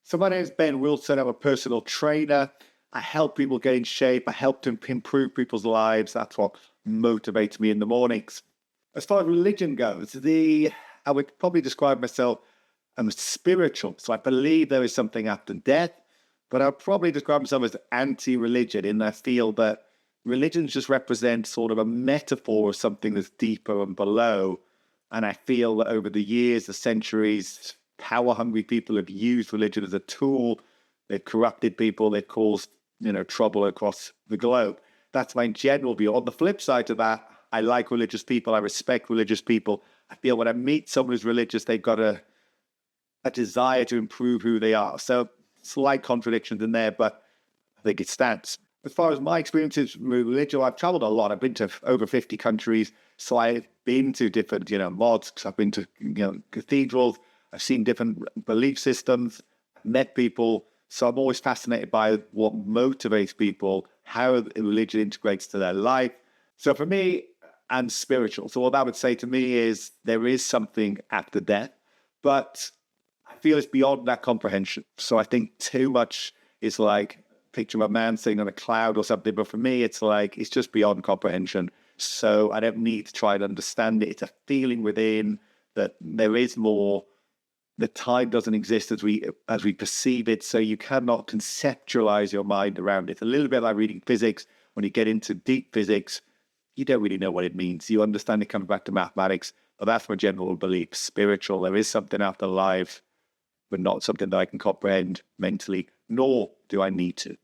So my name is Ben Wilson. I'm a personal trainer. I help people get in shape. I help to improve people's lives. That's what motivates me in the mornings. As far as religion goes, I would probably describe myself as spiritual. So I believe there is something after death, but I'd probably describe myself as anti-religion in that I feel that religions just represent sort of a metaphor of something that's deeper and below. And I feel that over the years, the centuries, power-hungry people have used religion as a tool. They've corrupted people. They've caused, trouble across the globe. That's my general view. On the flip side to that, I like religious people. I respect religious people. I feel when I meet someone who's religious, they've got a desire to improve who they are. So slight contradictions in there, but I think it stands. As far as my experiences with religion, I've traveled a lot. I've been to over 50 countries. So I've been to different, mosques. I've been to, cathedrals. I've seen different belief systems, met people. So I'm always fascinated by what motivates people, how religion integrates to their life. So for me, I'm spiritual. So what that would say to me is there is something after death, but I feel it's beyond that comprehension. So I think too much is like picture of a man sitting on a cloud or something. But for me, it's like, it's just beyond comprehension. So I don't need to try and understand it. It's a feeling within that there is more. The time doesn't exist as we perceive it. So you cannot conceptualize your mind around it. It's a little bit like reading physics. When you get into deep physics, you don't really know what it means. You understand it comes back to mathematics. But that's my general belief. Spiritual, there is something after life, but not something that I can comprehend mentally, nor do I need to.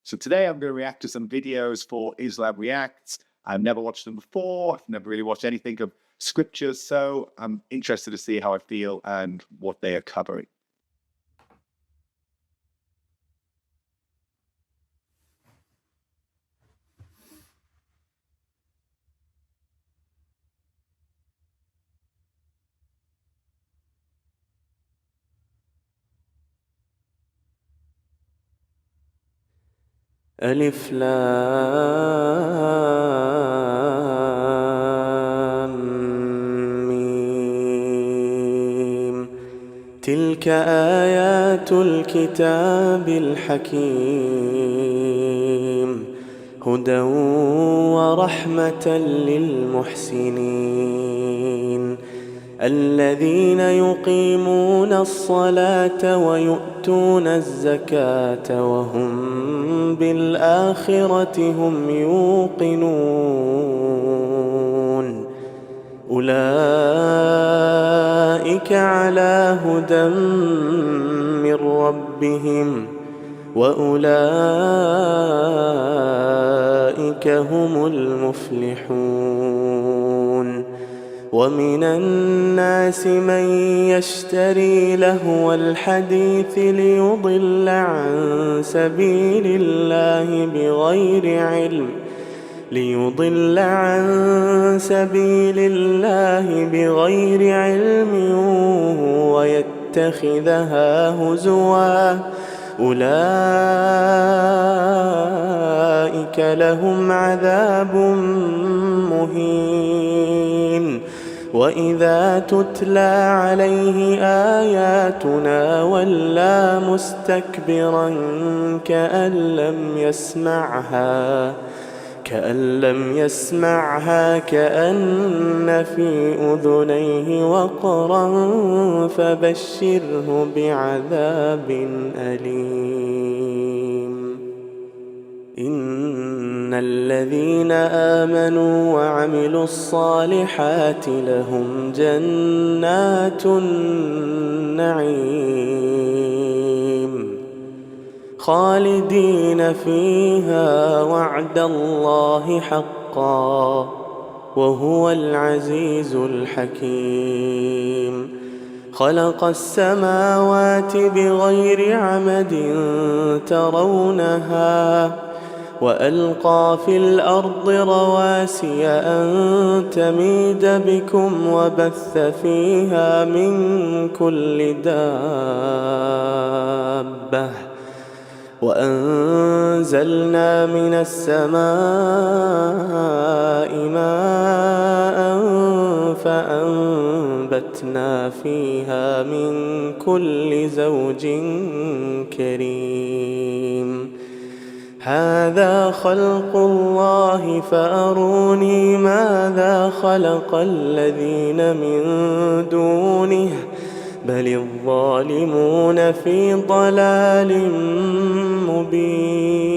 So today I'm going to react to some videos for Islam Reacts. I've never watched them before. I've never really watched anything of scriptures. So I'm interested to see how I feel and what they are covering. ألف لام ميم تلك آيات الكتاب الحكيم هدى ورحمة للمحسنين الذين يقيمون الصلاة ويؤتون الزكاة وهم بالآخرة هم يوقنون أولئك على هدى من ربهم وأولئك هم المفلحون ومن الناس من يشتري لهو الحديث ليضل عن سبيل الله بغير علم ويتخذها هزوا أولئك لهم عذاب مهين وإذا تتلى عليه آياتنا ولى مستكبرا كأن لم يسمعها كأن في أذنيه وقرا فبشره بعذاب أليم إن الذين آمنوا وعملوا الصالحات لهم جنات النعيم خالدين فيها وعد الله حقا وهو العزيز الحكيم خلق السماوات بغير عمد ترونها وألقى في الأرض رواسي أن تميد بكم وبث فيها من كل دابة وأنزل أنزلنا من السماء ماء فأنبتنا فيها من كل زوج كريم هذا خلق الله فأروني ماذا خلق الذين من دونه بل الظالمون في ضلال مبين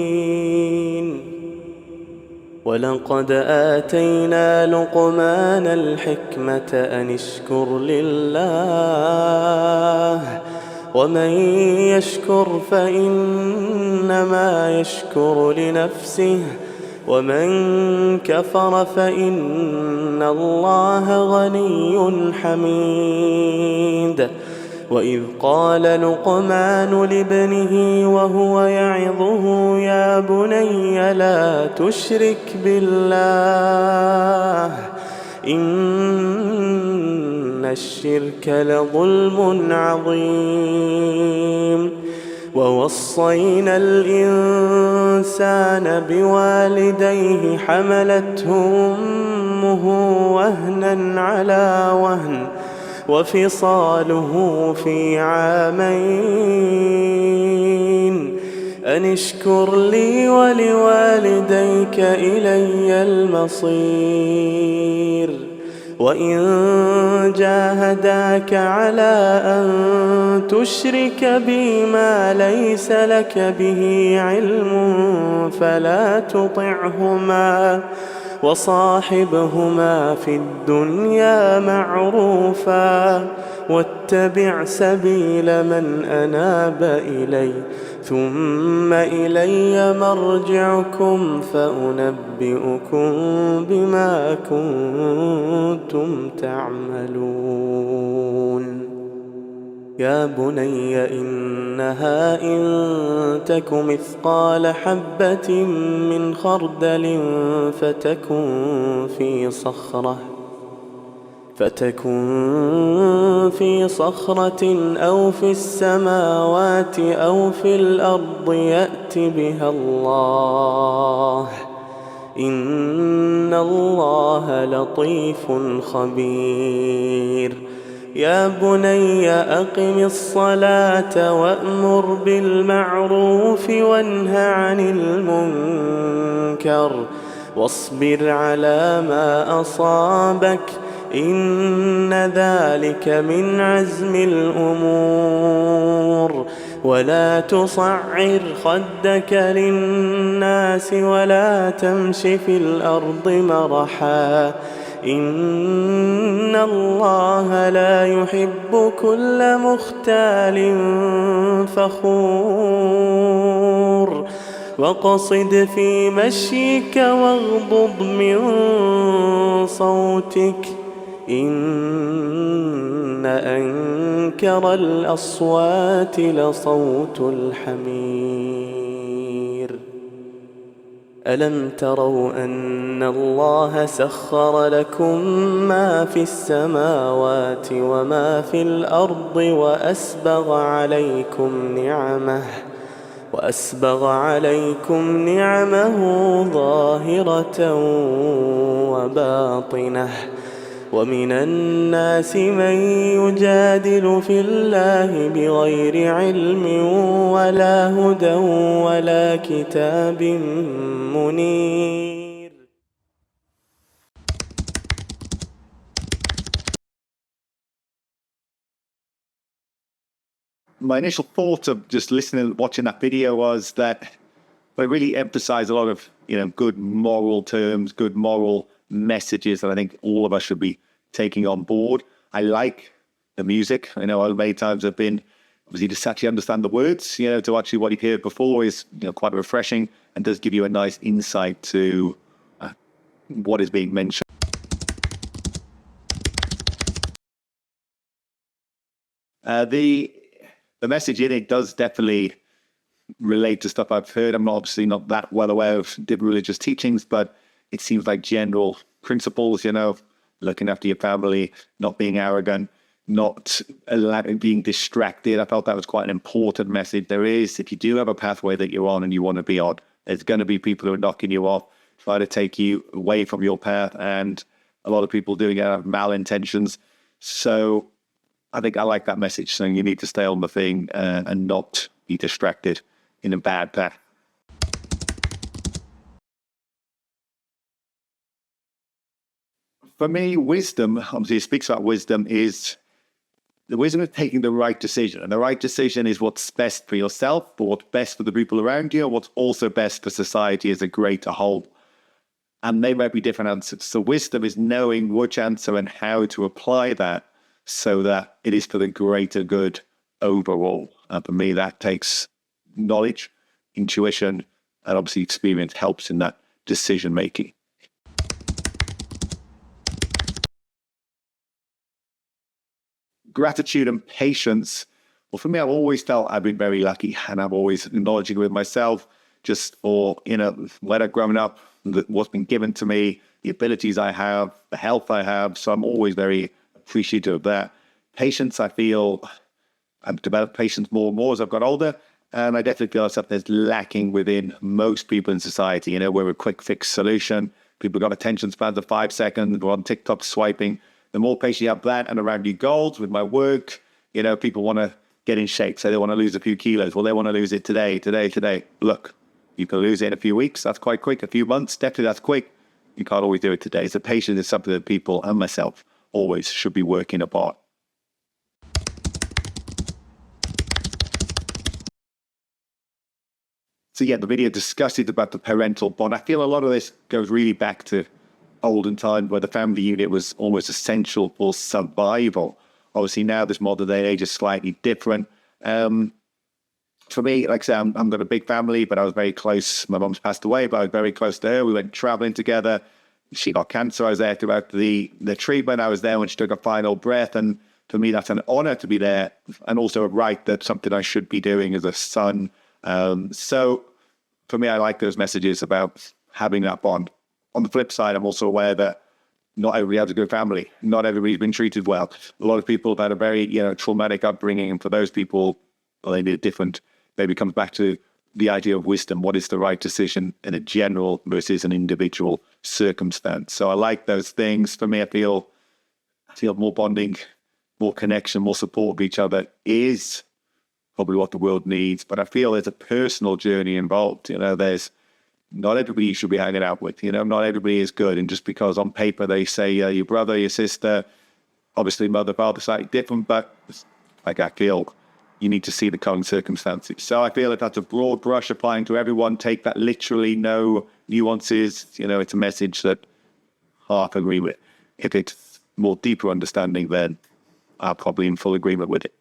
ولقد آتينا لقمان الحكمة أن اشكر لله ومن يشكر فإنما يشكر لنفسه ومن كفر فإن الله غني حميد وإذ قال لقمان لابنه وهو يعظه يا بني لا تشرك بالله إن الشرك لظلم عظيم ووصينا الإنسان بوالديه حملته أمه وهنا على وهن وفصاله في عامين أن اشكر لي ولوالديك إلي المصير وإن جاهداك على أن تشرك بي ما ليس لك به علم فلا تطعهما وصاحبهما في الدنيا معروفا واتبع سبيل من أناب إلي ثم إلي مرجعكم فأنبئكم بما كنتم تعملون يا بني إنها إن تك مثقال حبة من خردل فتكن في صخرة أو في السماوات أو في الأرض يأت بها الله إن الله لطيف خبير يا بني أقم الصلاة وأمر بالمعروف وانه عن المنكر واصبر على ما أصابك إن ذلك من عزم الأمور ولا تصعر خدك للناس ولا تمش في الأرض مرحا إن الله لا يحب كل مختال فخور واقصد في مشيك واغضض من صوتك إن أنكر الأصوات لصوت الحمير ألم تروا أن الله سخر لكم ما في السماوات وما في الأرض وأسبغ عليكم نعمه ظاهرة وباطنة ومن الناس من يجادل في الله بغير علم ولا هدى ولا كتاب منير. My initial thought of just listening, watching that video was that they really emphasize a lot of, good moral terms, good moral messages that I think all of us should be taking on board. I like the music. I know many times I've been, obviously, to actually understand the words, to actually what you've heard before is, quite refreshing and does give you a nice insight to what is being mentioned. The message in it does definitely relate to stuff I've heard. I'm obviously not that well aware of different religious teachings, but it seems like general principles, looking after your family, not being arrogant, not being distracted. I felt that was quite an important message. There is, if you do have a pathway that you're on and you want to be on, There's going to be people who are knocking you off, trying to take you away from your path, and a lot of people doing it out of malintentions. So I think I like that message, saying you need to stay on the thing and not be distracted in a bad path. For me, wisdom, obviously it speaks about wisdom, is the wisdom of taking the right decision. And the right decision is what's best for yourself, but what's best for the people around you, and what's also best for society as a greater whole. And they might be different answers. So wisdom is knowing which answer and how to apply that so that it is for the greater good overall. And for me, that takes knowledge, intuition, and obviously experience helps in that decision making. Gratitude and patience. Well, for me, I've always felt I've been very lucky, and I'm always acknowledging with myself just for, when I've grown up, what's been given to me, the abilities I have, the health I have. So I'm always very appreciative of that. Patience, I feel I've developed patience more and more as I've got older. And I definitely feel stuff that's lacking within most people in society. We're a quick fix solution. People got attention spans of 5 seconds. We're on TikTok swiping. The more patience you have that and around your goals with my work, people want to get in shape. So they want to lose a few kilos. Well, they want to lose it today. Look, you can lose it in a few weeks. That's quite quick. A few months, definitely that's quick. You can't always do it today. So patience is something that people and myself always should be working upon. So yeah, the video discusses about the parental bond. I feel a lot of this goes really back to olden times where the family unit was almost essential for survival. Obviously now this modern day age is slightly different. For me, like I say, I'm got a big family, but I was very close. My mom's passed away, but I was very close to her. We went traveling together. She got cancer. I was there throughout the treatment. I was there when she took her final breath. And for me, that's an honor to be there, and also a right. That's something I should be doing as a son. So for me, I like those messages about having that bond. On the flip side, I'm also aware that not everybody has a good family. Not everybody's been treated well. A lot of people have had a very, traumatic upbringing. And for those people, well, they need a different, maybe it comes back to the idea of wisdom. What is the right decision in a general versus an individual circumstance? So I like those things. For me, I feel more bonding, more connection, more support of each other is probably what the world needs. But I feel there's a personal journey involved. There's not everybody you should be hanging out with. Not everybody is good. And just because on paper they say your brother, your sister, obviously mother, father, slightly different, but like I feel you need to see the current circumstances. So I feel if that's a broad brush applying to everyone, take that literally, no nuances. It's a message that half agree with. If it's more deeper understanding, then I'm probably in full agreement with it.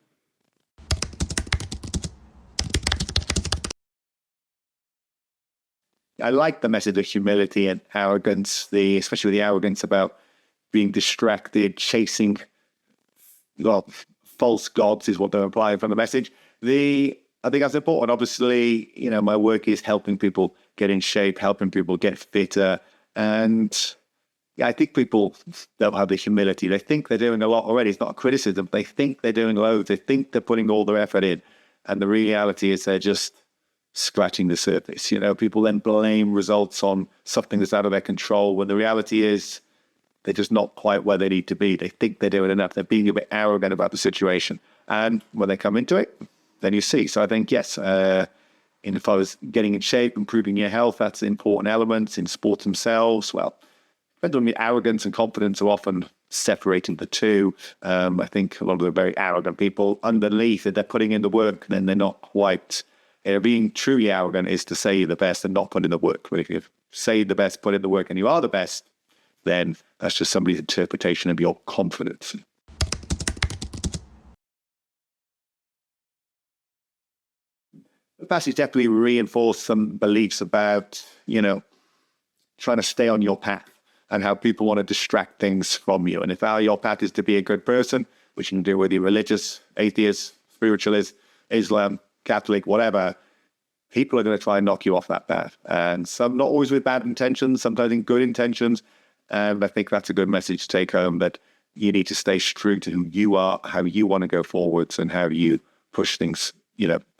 I like the message of humility and arrogance, especially the arrogance about being distracted, chasing false gods is what they're implying from the message. I think that's important. Obviously, my work is helping people get in shape, helping people get fitter. And yeah, I think people don't have the humility. They think they're doing a lot already. It's not a criticism. They think they're doing loads. They think they're putting all their effort in. And the reality is they're just scratching the surface. People then blame results on something that's out of their control when the reality is they're just not quite where they need to be. They think they're doing enough. They're being a bit arrogant about the situation. And when they come into it, then you see. So I think, yes, if I was getting in shape, improving your health, that's an important element. In sports themselves, well, depends on me, arrogance and confidence are often separating the two. I think a lot of the very arrogant people underneath, if they're putting in the work, then they're not quite. Being truly arrogant is to say you're the best and not put in the work. But if you say you're the best, put in the work, and you are the best, then that's just somebody's interpretation of your confidence. The passage definitely reinforced some beliefs about, trying to stay on your path and how people want to distract things from you. And if your path is to be a good person, which you can do whether you're religious, atheist, spiritualist, Islam, Catholic, whatever, people are going to try and knock you off that path. And some not always with bad intentions, sometimes in good intentions. And I think that's a good message to take home, that you need to stay true to who you are, how you want to go forwards, and how you push things,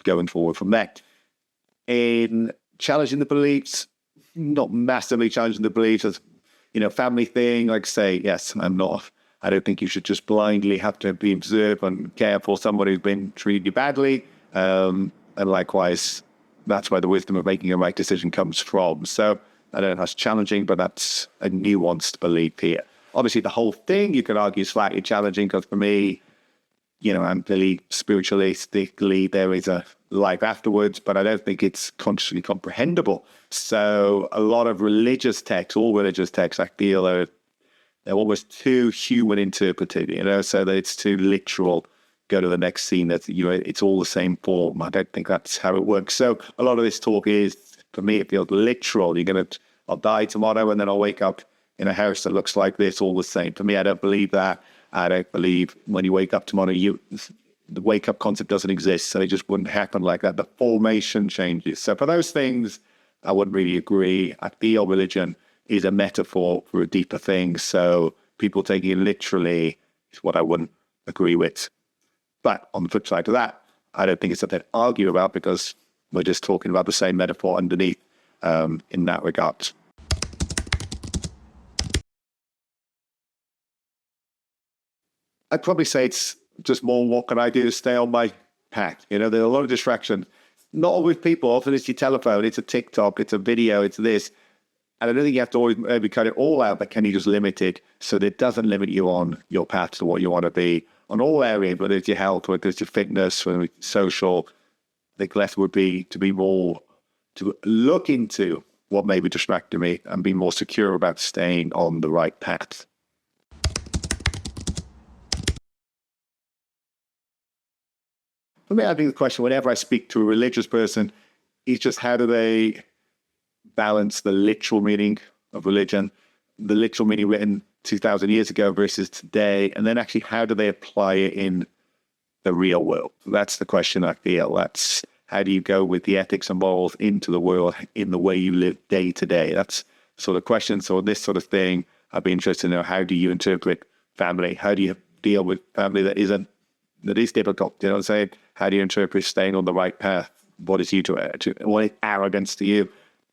going forward from there. In challenging the beliefs, not massively challenging the beliefs as, family thing. Like say, yes, I don't think you should just blindly have to be observant and care for somebody who's been treated you badly. And likewise, that's where the wisdom of making a right decision comes from. So I don't know if that's challenging, but that's a nuanced belief here. Obviously, the whole thing you could argue is slightly challenging because for me, I believe spiritualistically there is a life afterwards, but I don't think it's consciously comprehensible. So a lot of religious texts, all religious texts, I feel they're almost too human interpreted, so that it's too literal. Go to the next scene, that it's all the same form. I don't think that's how it works. So a lot of this talk is, for me, it feels literal. I'll die tomorrow and then I'll wake up in a house that looks like this, all the same. For me, I don't believe that. I don't believe when you wake up tomorrow, the wake-up concept doesn't exist, so it just wouldn't happen like that. The formation changes. So for those things, I wouldn't really agree. I feel religion is a metaphor for a deeper thing, so people taking it literally is what I wouldn't agree with. But on the flip side to that, I don't think it's something to argue about because we're just talking about the same metaphor underneath in that regard. I'd probably say it's just more what can I do to stay on my path. There's a lot of distraction. Not all with people. Often it's your telephone, it's a TikTok, it's a video, it's this. And I don't think you have to always maybe cut it all out, but can you just limit it so that it doesn't limit you on your path to what you want to be on all areas, whether it's your health, whether it's your fitness, whether it's social. I think less would be to look into what may be distracting me and be more secure about staying on the right path. For me, I think the question, whenever I speak to a religious person, is just how do they balance the literal meaning of religion, the literal meaning written 2,000 years ago versus today, and then actually how do they apply it in the real world? That's the question I feel. That's how do you go with the ethics and morals into the world in the way you live day to day? That's the sort of question. So this sort of thing, I'd be interested to know, how do you interpret family? How do you deal with family that is difficult? You know what I'm saying? How do you interpret staying on the right path? What is what is arrogance to you?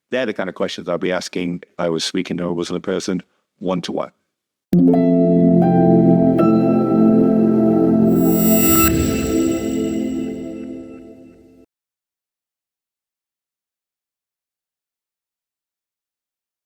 They're the kind of questions I'd be asking if I was speaking to a Muslim person one-to-one.